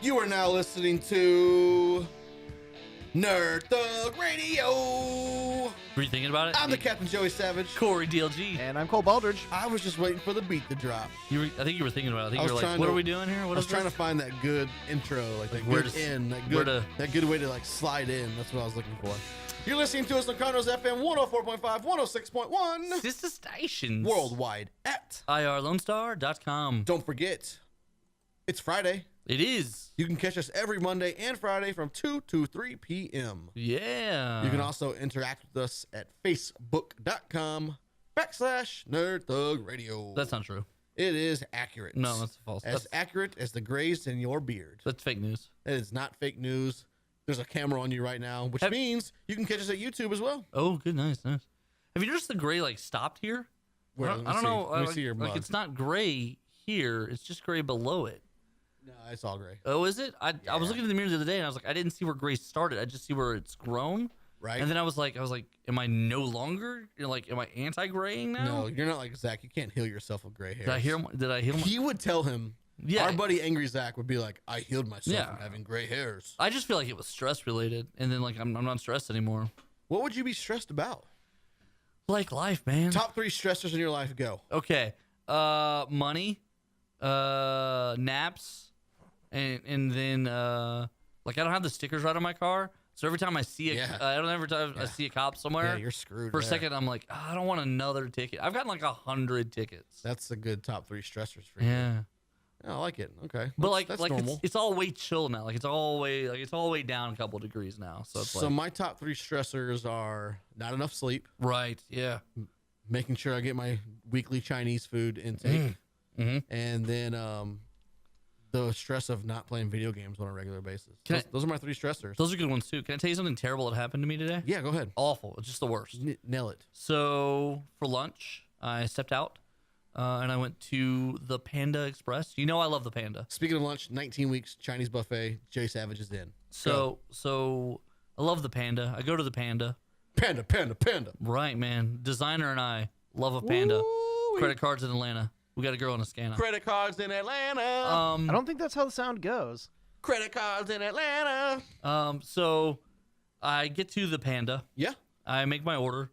You are now listening to Nerd Thug Radio. Were you thinking about it? I'm the Captain Joey Savage. Corey DLG. And I'm Cole Baldridge. I was just waiting for the beat to drop. I think you were thinking about it. I think I you were was like, trying what to- are we doing here? I What was is trying this? to find that good intro, like that Where good to- end, that where good, to- that good way to like slide in. That's what I was looking for. You're listening to us on Conroe's FM 104.5, 106.1 Sister stations. worldwide at. IRLoneStar.com. Don't forget, it's Friday. It is. You can catch us every Monday and Friday from 2 to 3 p.m. Yeah. You can also interact with us at facebook.com/Nerd Thug Radio. That's not true. It is accurate. No, that's false. As accurate as the grays in your beard. That's fake news. That is not fake news. There's a camera on you right now, which means you can catch us at YouTube as well. Oh, good. Nice. Have you noticed the gray like stopped here? Where, I don't know. Let me see your like mug. it's not gray here. It's just gray below it. No, it's all gray. Oh, is it? I was looking in the mirror the other day and I was like, I didn't see where gray started. I just see where it's grown. Right. And then I was like, am I no longer? Am I anti-graying now? No, you're not like Zach. You can't heal yourself with gray hair. Did I heal him? He would tell him. Yeah. Our buddy Angry Zach would be like, I healed myself Yeah. from having gray hairs. I just feel like it was stress related, and then like I'm not stressed anymore. What would you be stressed about? Like life, man. Top 3 stressors in your life, go. Okay. Money, naps, and then like I don't have the stickers right on my car, so every time I see I see a cop somewhere, Yeah, you're screwed. for a there. second I'm like, I don't want another ticket. I've gotten like 100 tickets. That's a good top 3 stressors for you. Yeah. Yeah, I like it. Okay. But that's like normal. it's all way chill now. Like it's all way down a couple degrees now. So it's So like my top 3 stressors are not enough sleep, right, yeah. making sure I get my weekly Chinese food intake, Mhm. and then the stress of not playing video games on a regular basis. Can Those are my 3 stressors. Those are good ones too. Can I tell you something terrible that happened to me today? Yeah, go ahead. Awful. It's just the worst. Nail it. So for lunch, I stepped out and I went to the Panda Express. You know I love the Panda. Speaking of lunch, 19 weeks Chinese buffet. Jay Savage is in. So I love the Panda. I go to the Panda. Panda, panda, panda. Right, man. Designer and I love a Panda. Woo-wee. Credit cards in Atlanta. We got a girl in a scanner. Credit cards in Atlanta. I don't think that's how the sound goes. Credit cards in Atlanta. So I get to the Panda. Yeah. I make my order.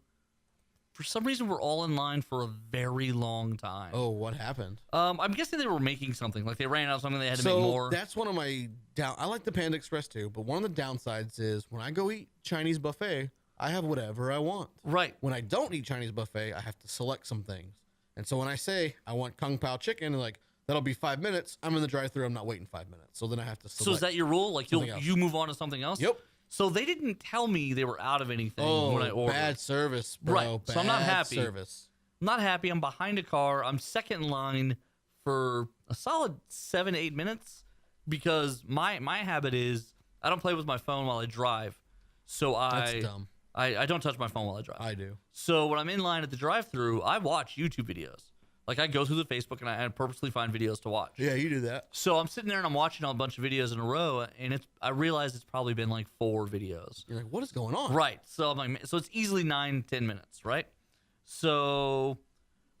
For some reason, we're all in line for a very long time. Oh, what happened? I'm guessing they were making something. Like they ran out of something, they had to make more. That's one of my I like the Panda Express too, but one of the downsides is when I go eat Chinese buffet, I have whatever I want. Right. When I don't eat Chinese buffet, I have to select some things. And so when I say I want Kung Pao chicken, like that'll be 5 minutes. I'm in the drive-thru. I'm not waiting 5 minutes. So then I have to select. So is that your rule? Like something else. you move on to something else? Yep. So they didn't tell me they were out of anything when I ordered. bad service, bro. Right. So I'm not Bad happy. Service. I'm not happy. I'm behind a car. I'm second in line for a solid 7 to 8 minutes because my habit is I don't play with my phone while I drive. So That's dumb. I don't touch my phone while I drive. I do. So when I'm in line at the drive-thru, I watch YouTube videos. Like I go through the Facebook and I purposely find videos to watch. Yeah, you do that. So I'm sitting there and I'm watching a bunch of videos in a row, and I realize it's probably been like 4 videos. You're like, what is going on? Right. So I'm like, so it's easily 9-10 minutes, right? So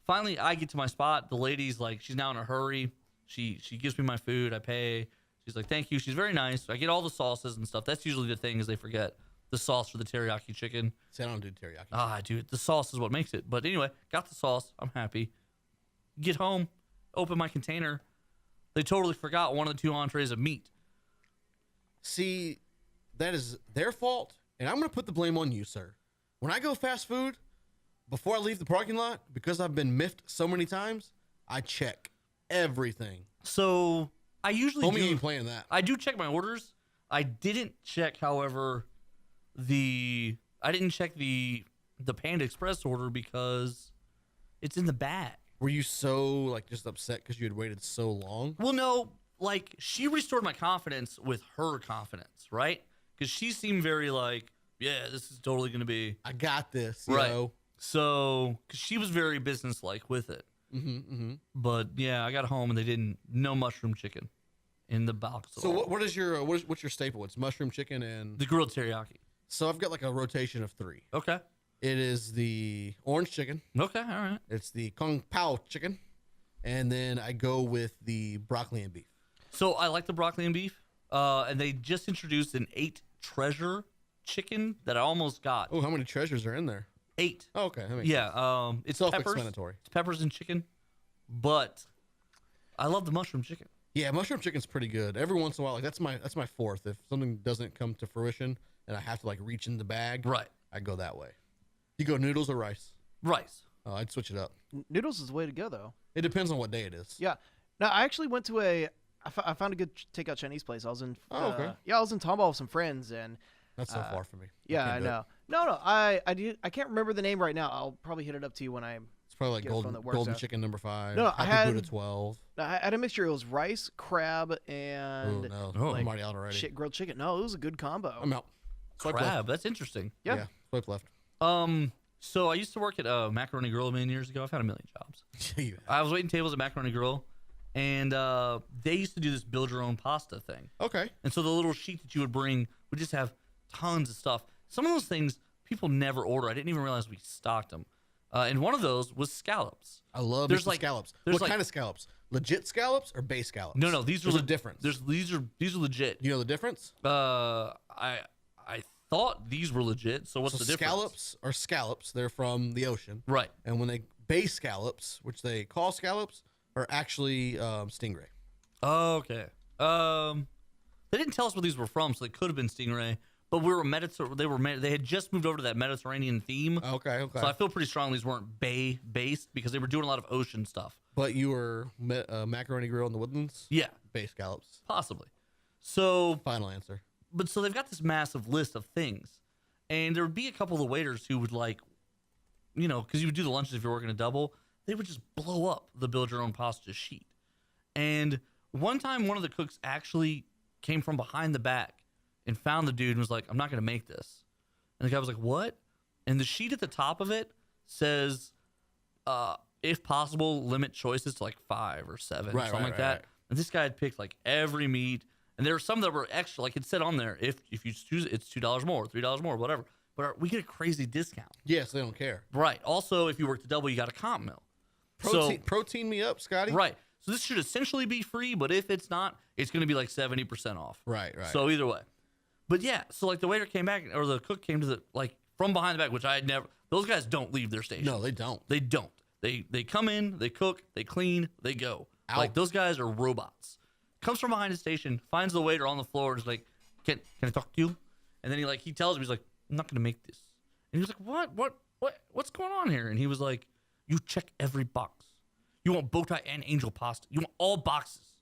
finally I get to my spot. The lady's like, she's now in a hurry. She gives me my food. I pay. She's like, thank you. She's very nice. I get all the sauces and stuff. That's usually the thing is they forget the sauce for the teriyaki chicken. See, I don't do teriyaki. Ah, dude, the sauce is what makes it. But anyway, got the sauce. I'm happy. Get home, open my container. They totally forgot one of the 2 entrees of meat. See, that is their fault, and I'm going to put the blame on you, sir. When I go fast food, before I leave the parking lot, because I've been miffed so many times, I check everything. So I usually Homie do. ain't playing that. I do check my orders. I didn't check, however, the Panda Express order because it's in the bag. Were you so, like, just upset because you had waited so long? Well, no, like she restored my confidence with her confidence, right? Because she seemed very like, yeah, this is totally going to be I got this, right. yo. So, because she was very businesslike with it. But yeah, I got home and they didn't. No mushroom chicken in the box. At So all. what is your what's your staple? It's mushroom chicken and The grilled teriyaki. so I've got like a rotation of 3. Okay. It is the orange chicken. Okay. All right. It's the Kung Pao chicken, and then I go with the broccoli and beef. So I like the broccoli and beef. And they just introduced an 8 treasure chicken that I almost got. Oh, how many treasures are in there? 8. Oh, okay. That makes sense. Yeah. It's peppers. Self-explanatory. It's peppers and chicken, but I love the mushroom chicken. Yeah, mushroom chicken's pretty good. Every once in a while, like that's my fourth. If something doesn't come to fruition and I have to like reach in the bag, Right. I go that way. You go noodles or rice? Rice. Oh, I'd switch it up. Noodles is the way to go, though. It depends on what day it is. Yeah. Now, I actually went to I found a good takeout Chinese place. I was in. Oh, okay. I was in Tomball with some friends, and That's so far from me. yeah, can't I do it. know. No, I can't remember the name right now. I'll probably hit it up to you when I. It's probably like Get a phone golden, that works golden out. chicken number 5. No, I Happy had- Buddha 12. I had a mixture. It was rice, crab, Oh and no, Oh. I'm already out already. shit grilled chicken. No, it was a good combo. I'm out. Swipe Crab. left. That's interesting. Yeah. Swipe left. So I used to work at Macaroni Grill a million years ago. I've had a million jobs. I was waiting tables at Macaroni Grill, and they used to do this build your own pasta thing. Okay. And so the little sheet that you would bring would just have tons of stuff. Some of those things people never order. I didn't even realize we stocked them. And one of those was scallops. I love There's mixing like- scallops. there's What like- kind of scallops? Legit scallops or base scallops? No, these are There's a difference. These are legit. You know the difference? I thought these were legit. So what's So the difference? scallops are scallops. They're from the ocean. Right. And when they base scallops, which they call scallops, are actually stingray. Okay. They didn't tell us where these were from, so they could have been stingray. But we were they had just moved over to that Mediterranean theme. Okay. So I feel pretty strong these weren't bay based because they were doing a lot of ocean stuff. But you were Macaroni Grill in the Woodlands? Yeah, Base scallops. possibly. So, Final answer. but so they've got this massive list of things, and there would be a couple of the waiters who would like, you know, because you would do the lunches if you're working a double, they would just blow up the build your own pasta sheet. And one time, one of the cooks actually came from behind the back and found the dude and was like, "I'm not going to make this." And the guy was like, "What?" And the sheet at the top of it says, if possible, limit choices to like 5 or 7, something like that. Right. And this guy had picked like every meat, and there were some that were extra. Like it said on there, if you choose it, it's $2 more, $3 more, whatever. But we get a crazy discount. Yes, they don't care. Right. Also, if you work the double, you got a comp meal. Protein me up, Scotty. Right. So this should essentially be free, but if it's not, it's going to be like 70% off. Right. So either way. But yeah, so like the waiter came back, or the cook came to the, like from behind the back, which I had never, those guys don't leave their station. No, they don't. They don't. They come in, they cook, they clean, they go. Out. Like those guys are robots. Comes from behind the station, finds the waiter on the floor, and is like, can I talk to you? And then he tells him, he's like, "I'm not gonna make this." And he was like, what's going on here? And he was like, "You check every box. You want bow tie and angel pasta. You want all boxes.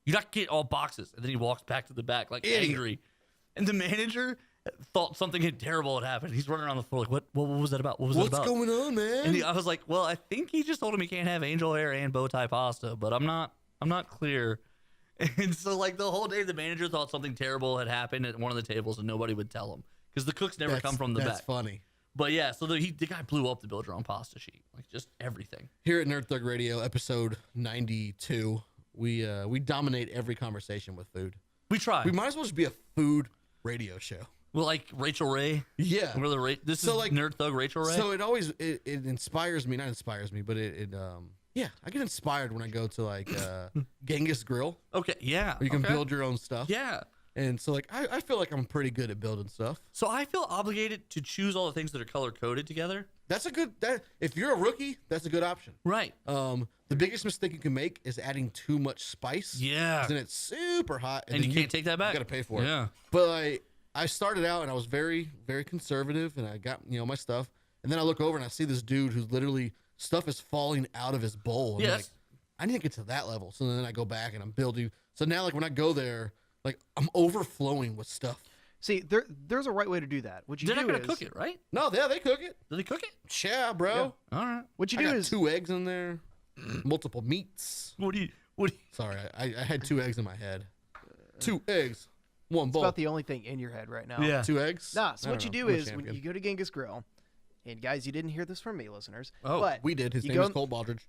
You not get all boxes." And then he walks back to the back like Idiot. angry. And the manager thought something terrible had happened. He's running around the floor like, what was that about? What was that about? What's going on, man? And I was like, well, I think he just told him he can't have angel hair and bow tie pasta, but I'm not clear. And so like the whole day, the manager thought something terrible had happened at one of the tables, and nobody would tell him because the cooks never come from the That's back. funny. But yeah, so the guy blew up the build your own pasta sheet, like just everything. Here at Nerd Thug Radio, episode 92, we dominate every conversation with food. We try. We might as well just be a food radio show. Well, like Rachel Ray. Yeah. This So, is like, Nerd Thug Rachel Ray. So it inspires me, not inspires me, but I get inspired when I go to like Genghis Grill, okay, yeah. where you can okay. build your own stuff. Yeah. And so like I feel like I'm pretty good at building stuff. So I feel obligated to choose all the things that are color coded together. That's if you're a rookie, that's a good option. Right. The biggest mistake you can make is adding too much spice. Yeah. Then it's super hot, And then you can't take that back. You got to pay for it. Yeah. But I started out and I was very, very conservative, and I got my stuff, and then I look over and I see this dude who's literally stuff is falling out of his bowl. And I'm Yes. like, I need to get to that level. So then I go back and I'm building. So now like when I go there, like I'm overflowing with stuff. See, there's a right way to do that. What you They're do not going is to cook it, right? No, yeah, they cook it. Do they cook it? Yeah, bro. All right. What you I do got is 2 eggs in there, multiple meats. What do you? Sorry, I had 2 eggs in my head. 2 eggs, 1 it's bowl. about the only thing in your head right now. Yeah. 2 eggs. Nah. So I what don't you know. do I'm a is when champion. you go to Genghis Grill, and guys, you didn't hear this from me, listeners. Oh, but we did. His you name go is Cole Baldridge.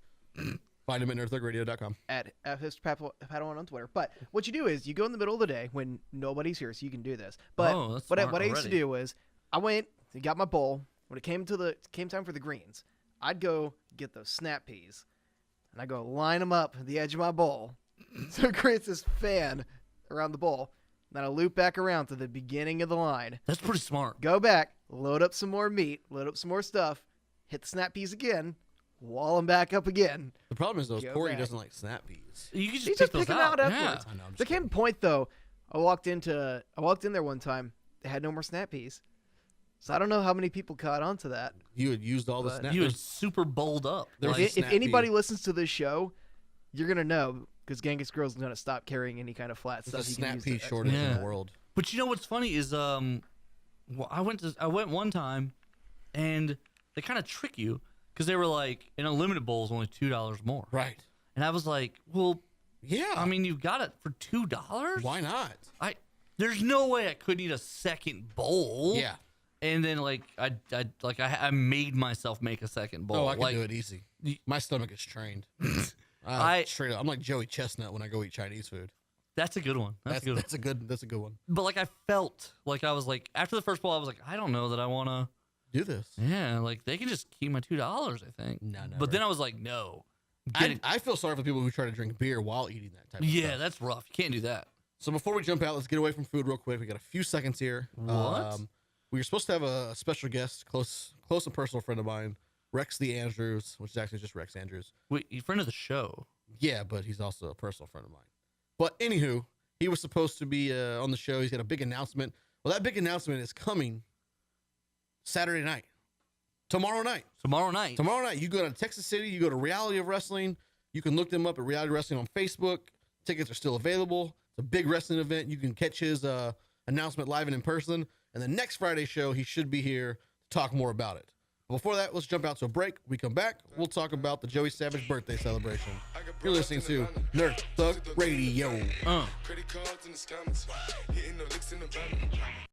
Find him at nerdthugradio.com. at Padawan on Twitter. But what you do is you go in the middle of the day when nobody's here, so you can do this. But Oh, that's what smart I used to already. do was I went and got my bowl. When it came time for the greens, I'd go get those snap peas, and I go line them up at the edge of my bowl, so it creates this fan around the bowl. Then I loop back around to the beginning of the line. That's pretty smart. Go back, load up some more meat, load up some more stuff, hit the snap peas again, wall them back up again. The problem is, though, Go Corey back. doesn't like snap peas. You can just You pick just those pick them out Yeah. afterwards. I know, I'm just There came a point though. I walked in there one time. They had no more snap peas. So I don't know how many people caught on to that. You had used all the But- snap You peas. was super bowled up. There's Like, a If snap anybody pea. listens to this show, you're gonna know because Genghis Grill's gonna stop carrying any kind of flat There's stuff. a you can snap use pea to- shortage in Yeah. the world. but you know what's funny is well, I went one time, and they kind of trick you because they were like, an unlimited bowl is only $2 more. Right. And I was like, well, Yeah. I mean, you got it for $2. why not? There's no way I couldn't eat a second bowl. Yeah. And then I made myself make a second bowl. Oh, I can like, do it easy. My stomach is trained. I- Straight up, I'm like Joey Chestnut when I go eat Chinese food. That's a good one. That's a good one. That's a good one. But like I felt like I was like after the first bowl I was like I don't know that I want to. Do this. Yeah, like they can just keep my $2. I think. No, never. But then I was like, no. Get it. I feel sorry for people who try to drink beer while eating that type of Yeah, stuff. that's rough. You can't do that. So before we jump out, let's get away from food real quick. We got a few seconds here. What? We were supposed to have a special guest, close and personal friend of mine, Rex the Andrews, which is actually just Rex Andrews. Wait, you friend of the show. Yeah, but he's also a personal friend of mine. But anywho, he was supposed to be on the show. He's got a big announcement. Well, that big announcement is coming Saturday night. Tomorrow night. Tomorrow night. Tomorrow night, you go to Texas City, you go to Reality of Wrestling. You can look them up at Reality Wrestling on Facebook. Tickets are still available. It's a big wrestling event. You can catch his announcement live and in person. And the next Friday show, he should be here to talk more about it. But before that, let's jump out to a break. We come back, we'll talk about the Joey Savage birthday celebration. You're listening to Nerd Thug Radio. Uh. Credit cards in the scammers, hitting the licks in the van.